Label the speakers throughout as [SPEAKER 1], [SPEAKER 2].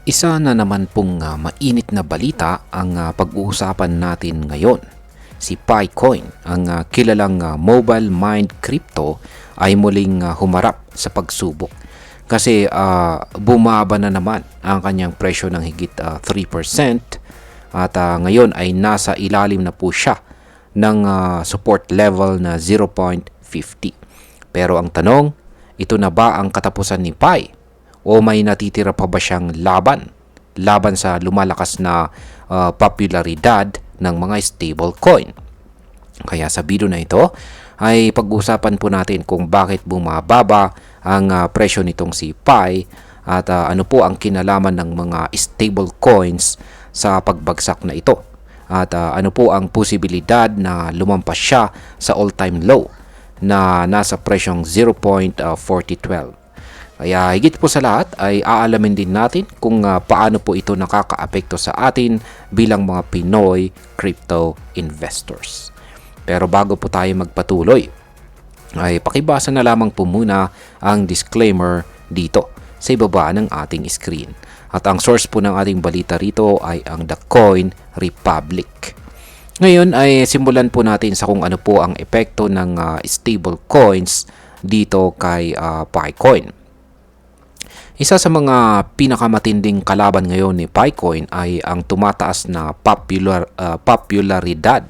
[SPEAKER 1] Isa na naman pong mainit na balita ang pag-uusapan natin ngayon. Si Picoin, ang kilalang mobile mined crypto, ay muling humarap sa pagsubok. Kasi bumaba na naman ang kanyang presyo ng higit 3% at ngayon ay nasa ilalim na po siya ng support level na 0.50. Pero ang tanong, ito na ba ang katapusan ni Pi? O may natitira pa ba siyang laban sa lumalakas na popularidad ng mga stablecoin? Kaya sa video na ito ay pag-usapan po natin kung bakit bumababa ang presyo nitong si Pi at ano po ang kinalaman ng mga stablecoins sa pagbagsak na ito. At ano po ang posibilidad na lumampas siya sa all-time low na nasa presyong 0.4012. Kaya higit po sa lahat ay aalamin din natin kung paano po ito nakakaapekto sa atin bilang mga Pinoy crypto investors. Pero bago po tayo magpatuloy, ay pakibasa na lamang po muna ang disclaimer dito sa ibaba ng ating screen. At ang source po ng ating balita rito ay ang The Coin Republic. Ngayon ay simulan po natin sa kung ano po ang epekto ng stable coins dito kay Picoin. Isa sa mga pinakamatinding kalaban ngayon ni Picoin ay ang tumataas na popularidad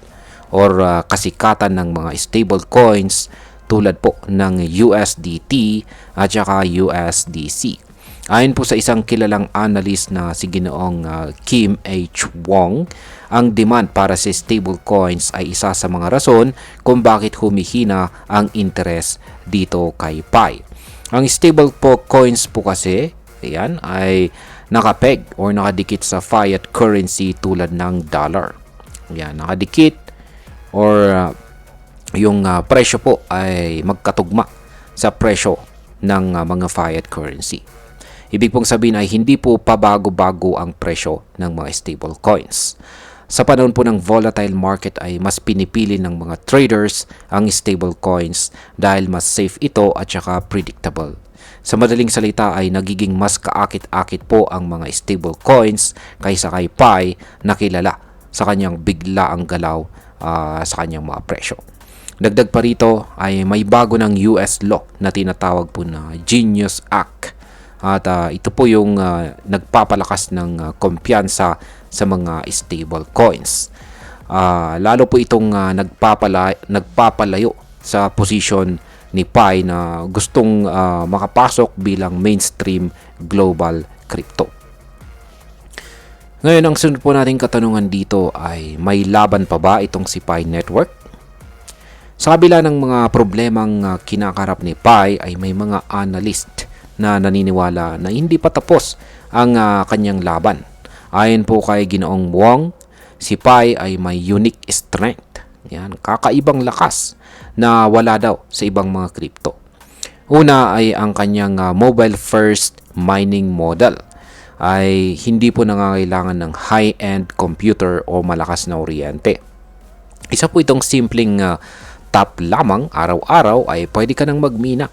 [SPEAKER 1] or kasikatan ng mga stable coins tulad po ng USDT at saka USDC. Ayon po sa isang kilalang analyst na si Ginoong Kim H. Wong, ang demand para sa stable coins ay isa sa mga rason kung bakit humihina ang interest dito kay Pi. Ang stable po coins po kasi, ayan, ay nakapeg or nakadikit sa fiat currency tulad ng dollar. Ayan, nakadikit or yung presyo po ay magkatugma sa presyo ng mga fiat currency. Ibig pong sabihin ay hindi po pabago-bago ang presyo ng mga stable coins. Sa panahon po ng volatile market ay mas pinipili ng mga traders ang stable coins dahil mas safe ito at saka predictable. Sa madaling salita ay nagiging mas kaakit-akit po ang mga stable coins kaysa kay Pi na kilala sa kanyang biglaang galaw sa kanyang mga presyo. Dagdag pa rito ay may bago ng US law na tinatawag po na Genius Act. At ito po yung nagpapalakas ng kumpiyansa sa mga stable coins. Lalo po itong nagpapalayo sa posisyon ni Pi na gustong makapasok bilang mainstream global crypto. Ngayon, ang sunod po nating katanungan dito ay may laban pa ba itong si Pi Network? Sa kabila ng mga problemang kinakarap ni Pi ay may mga analyst na naniniwala na hindi pa tapos ang kanyang laban. Ayon po kay Ginoong Wong, si Pi ay may unique strength. Yan, kakaibang lakas na wala daw sa ibang mga crypto. Una ay ang kanyang mobile first mining model ay hindi po nangangailangan ng high-end computer o malakas na kuryente. Isa po itong simpleng tap lamang araw-araw ay pwede ka nang magmina.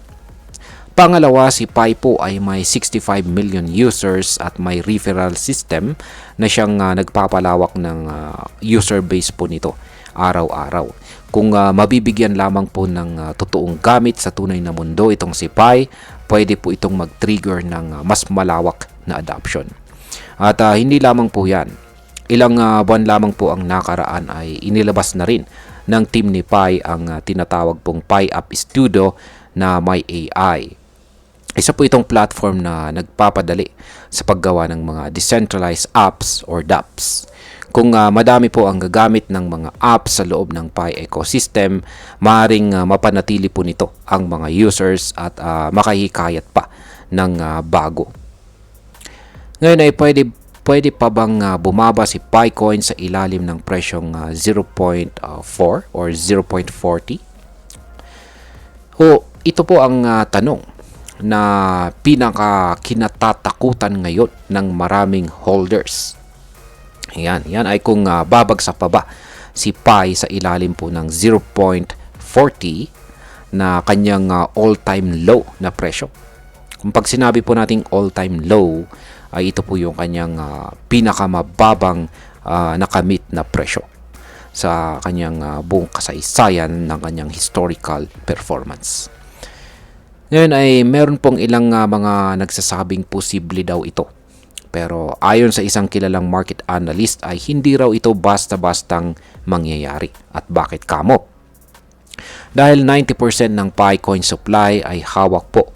[SPEAKER 1] Pangalawa, si Pi po ay may 65 million users at may referral system na siyang nagpapalawak ng user base po nito araw-araw. Kung mabibigyan lamang po ng totoong gamit sa tunay na mundo itong si Pi, pwede po itong mag-trigger ng mas malawak na adoption. At hindi lamang po yan. Ilang buwan lamang po ang nakaraan ay inilabas na rin ng team ni Pi ang tinatawag pong Pi App Studio na may AI. Isa po itong platform na nagpapadali sa paggawa ng mga decentralized apps or dApps. Kung madami po ang gagamit ng mga apps sa loob ng Pi ecosystem, maaaring mapanatili po nito ang mga users at makahikayat pa ng bago. Ngayon ay pwede pa bang bumaba si Picoin sa ilalim ng presyong 0.4 or 0.40? Ito po ang tanong na pinaka kinatatakutan ngayon ng maraming holders. Yan ay kung babagsak pa ba si Pi sa ilalim po ng 0.40 na kanyang all-time low na presyo. Pag sinabi po nating all-time low, ay ito po yung kanyang pinakamababang nakamit na presyo sa kanyang buong kasaysayan ng kanyang historical performance. Ngayon ay meron pong ilang mga nagsasabing posible daw ito. Pero ayon sa isang kilalang market analyst ay hindi raw ito basta-bastang mangyayari. At bakit kamo? Dahil 90% ng Picoin supply ay hawak po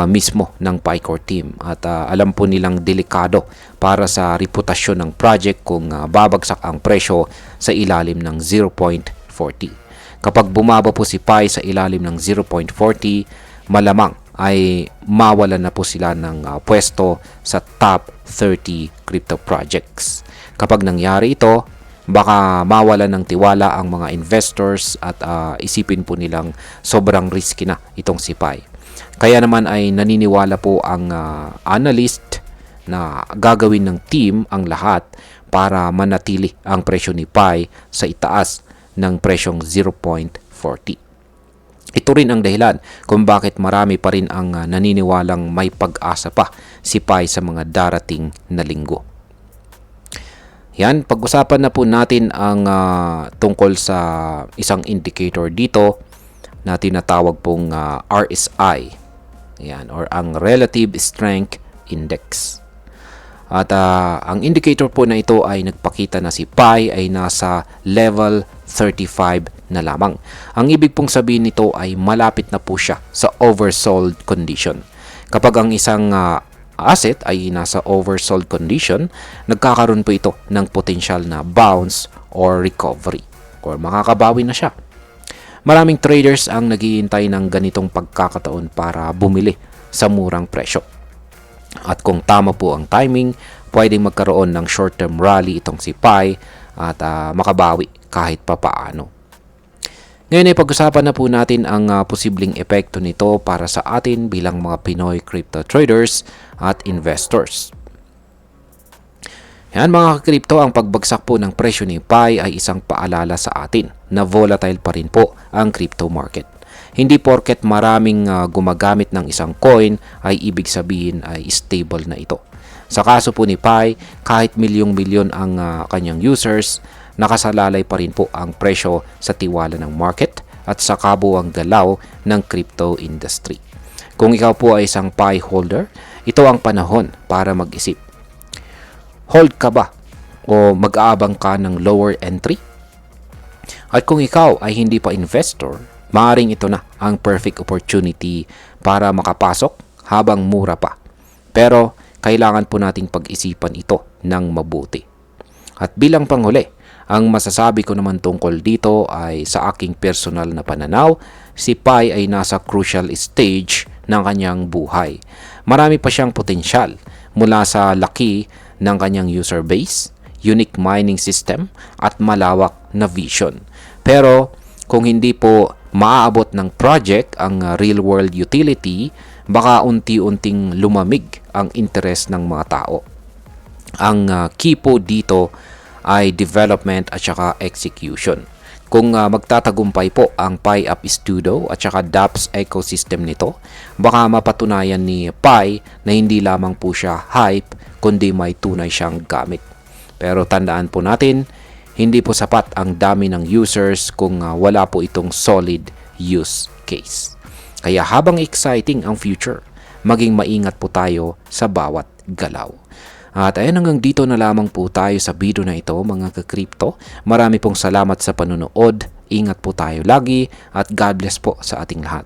[SPEAKER 1] mismo ng Picore team. At alam po nilang delikado para sa reputasyon ng project kung babagsak ang presyo sa ilalim ng 0.40. Kapag bumaba po si Pi sa ilalim ng 0.40, malamang ay mawalan na po sila ng pwesto sa top 30 crypto projects. Kapag nangyari ito, baka mawalan ng tiwala ang mga investors at isipin po nilang sobrang risky na itong si Pi. Kaya naman ay naniniwala po ang analyst na gagawin ng team ang lahat para manatili ang presyo ni Pi sa itaas ng presyong 0.40. Ito rin ang dahilan kung bakit marami pa rin ang naniniwalang may pag-asa pa si Pi sa mga darating na linggo. Yan, pag-usapan na po natin ang tungkol sa isang indicator dito na tinatawag pong RSI. Yan, or ang Relative Strength Index. At ang indicator po na ito ay nagpakita na si Pi ay nasa level 35 na lamang. Ang ibig pong sabihin nito ay malapit na po siya sa oversold condition. Kapag ang isang asset ay nasa oversold condition, nagkakaroon po ito ng potential na bounce or recovery or makakabawi na siya. Maraming traders ang naghihintay ng ganitong pagkakataon para bumili sa murang presyo. At kung tama po ang timing, pwedeng magkaroon ng short-term rally itong si Pi at makabawi kahit papaano. Ngayon ay pag-usapan na po natin ang posibleng epekto nito para sa atin bilang mga Pinoy crypto traders at investors. Yan mga ka-crypto, ang pagbagsak po ng presyo ni Pi ay isang paalala sa atin na volatile pa rin po ang crypto market. Hindi porket maraming gumagamit ng isang coin ay ibig sabihin ay stable na ito. Sa kaso po ni Pi, kahit milyong-milyon ang kanyang users, nakasalalay pa rin po ang presyo sa tiwala ng market at sa kabuuang galaw ng crypto industry. Kung ikaw po ay isang Pi holder, ito ang panahon para mag-isip. Hold ka ba o mag-aabang ka ng lower entry? At kung ikaw ay hindi pa investor, maaaring ito na ang perfect opportunity para makapasok habang mura pa. Pero kailangan po nating pag-isipan ito ng mabuti. At bilang panghuli, ang masasabi ko naman tungkol dito ay sa aking personal na pananaw, si Pi ay nasa crucial stage ng kanyang buhay. Marami pa siyang potensyal mula sa laki ng kanyang user base, unique mining system at malawak na vision. Pero kung hindi po maaabot ng project ang real-world utility, baka unti-unting lumamig ang interest ng mga tao. Ang key po dito ay development at saka execution. Kung magtatagumpay po ang Pi App Studio at saka dApps ecosystem nito, baka mapatunayan ni Pi na hindi lamang po siya hype, kundi may tunay siyang gamit. Pero tandaan po natin, hindi po sapat ang dami ng users kung wala po itong solid use case. Kaya habang exciting ang future, maging maingat po tayo sa bawat galaw. At ayan, hanggang dito na lamang po tayo sa video na ito mga ka-crypto. Marami pong salamat sa panonood. Ingat po tayo lagi at God bless po sa ating lahat.